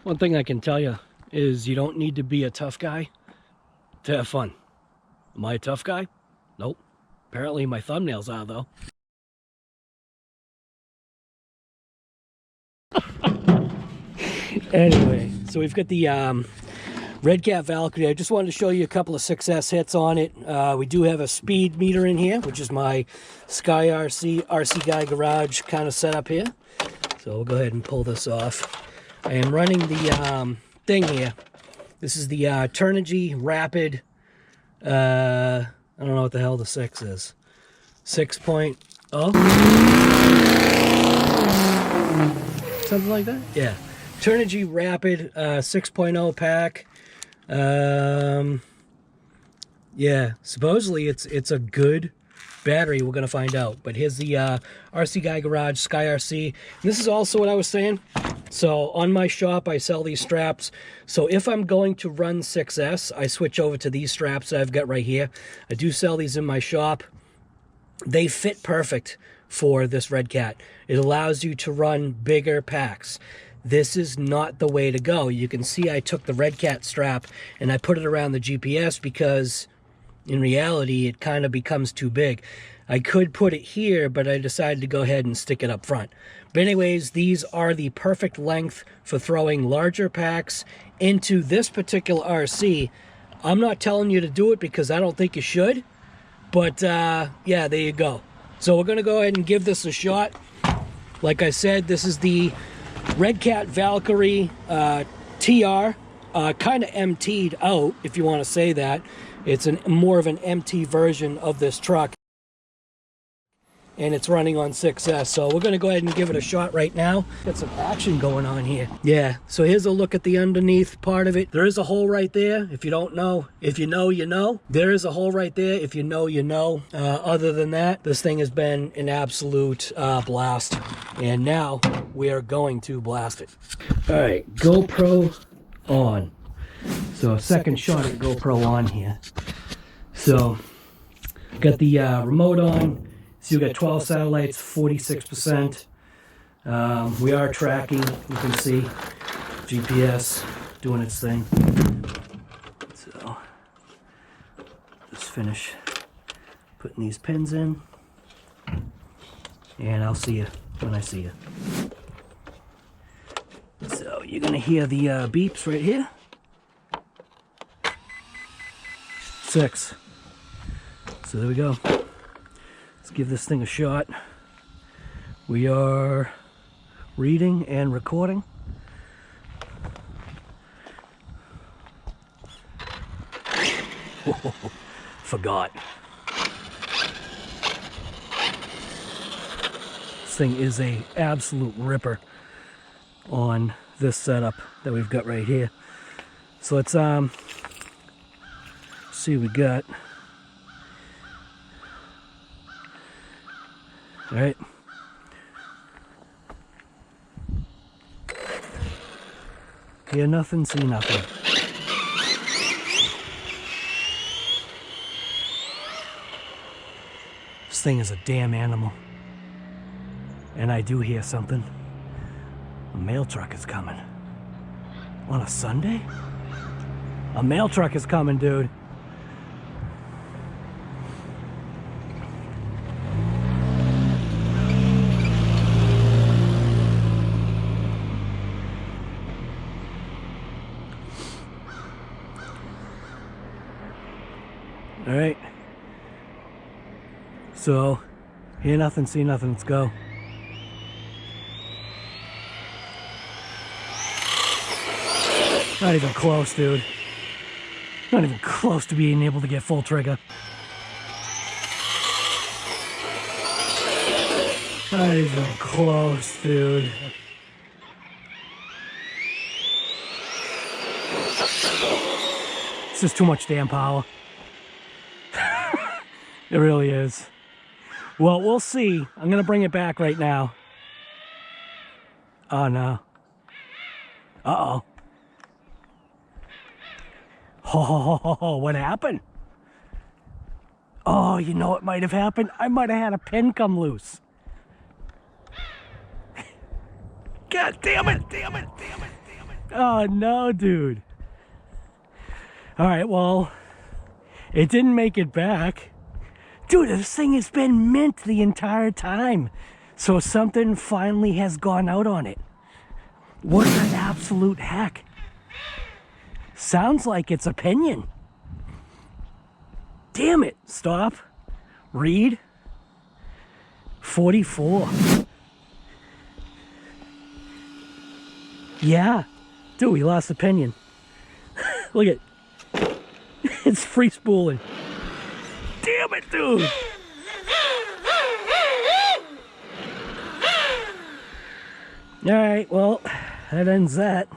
One thing I can tell you is you don't need to be a tough guy to have fun. Am I a tough guy? Nope. Apparently my thumbnails are, though. Anyway, so we've got the Redcat Valkyrie. I just wanted to show you a couple of 6S hits on it. We do have a speed meter in here, which is my SKYRC rcguygarage kind of setup here. So we'll go ahead and pull this off. I am running the thing here. This is the TENACITY Rapid, I don't know what the hell the 6 is. 6.0? Something like that? Yeah. TENACITY Rapid 6.0 pack. Yeah, supposedly it's a good battery. We're gonna find out. But here's the RC Guy Garage SKYRC. This is also what I was saying. So on my shop, I sell these straps. So if I'm going to run 6S, I switch over to these straps that I've got right here. I do sell these in my shop. They fit perfect for this Redcat. It allows you to run bigger packs. This is not the way to go. You can see I took the Redcat strap and I put it around the GPS because in reality, it kind of becomes too big. I could put it here, but I decided to go ahead and stick it up front. But anyways, these are the perfect length for throwing larger packs into this particular RC. I'm not telling you to do it because I don't think you should, but yeah, there you go. So we're gonna go ahead and give this a shot. Like I said, this is the Redcat Valkyrie TR, kind of emptied out, if you want to say that. It's more of an empty version of this truck. And it's running on 6S. So we're going to go ahead and give it a shot right now. Got some action going on here. Yeah, so here's a look at the underneath part of it. There is a hole right there. If you don't know, if you know, you know. There is a hole right there. If you know, you know. Other than that, this thing has been an absolute blast. And now we are going to blast it. All right, GoPro on. So a second shot at GoPro on here. So got the remote on. So you got 12 satellites, 46%. We are tracking, you can see GPS doing its thing. So just finish putting these pins in, and I'll see you when I see you. So you're gonna hear the beeps right here. 6. So there we go. Let's give this thing a shot. We are reading and recording. Whoa, forgot. This thing is a absolute ripper on this setup that we've got right here. So let's see what we got. All right. Hear nothing, see nothing. This thing is a damn animal. And I do hear something. A mail truck is coming. On a Sunday? A mail truck is coming, dude. All right, so hear nothing, see nothing, let's go. Not even close, dude. Not even close to being able to get full trigger. Not even close, dude. It's just too much damn power. It really is. Well, we'll see. I'm gonna bring it back right now. Oh no. Uh-oh. Oh, what happened? Oh, you know what might have happened? I might have had a pin come loose. God damn it, damn it, damn it, damn it. Oh no, dude. All right, well, it didn't make it back. Dude, this thing has been mint the entire time. So something finally has gone out on it. What the absolute heck? Sounds like it's a Pinion. Damn it. Stop. Read. 44. Yeah. Dude, we lost the Pinion. Look at it's free spooling. Damn it, dude. All right, well, that ends that.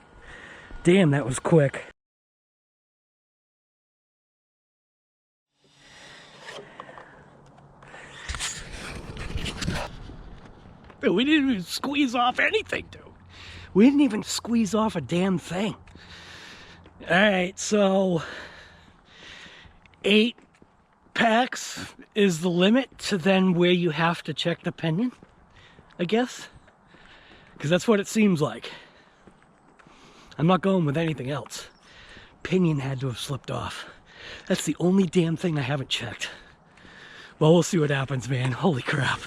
Damn, that was quick. Dude, we didn't even squeeze off anything, dude. We didn't even squeeze off a damn thing. All right, so 8 packs is the limit to then where you have to check the Pinion, I guess. Because that's what it seems like. I'm not going with anything else. Pinion had to have slipped off. That's the only damn thing I haven't checked. Well, we'll see what happens, man. Holy crap.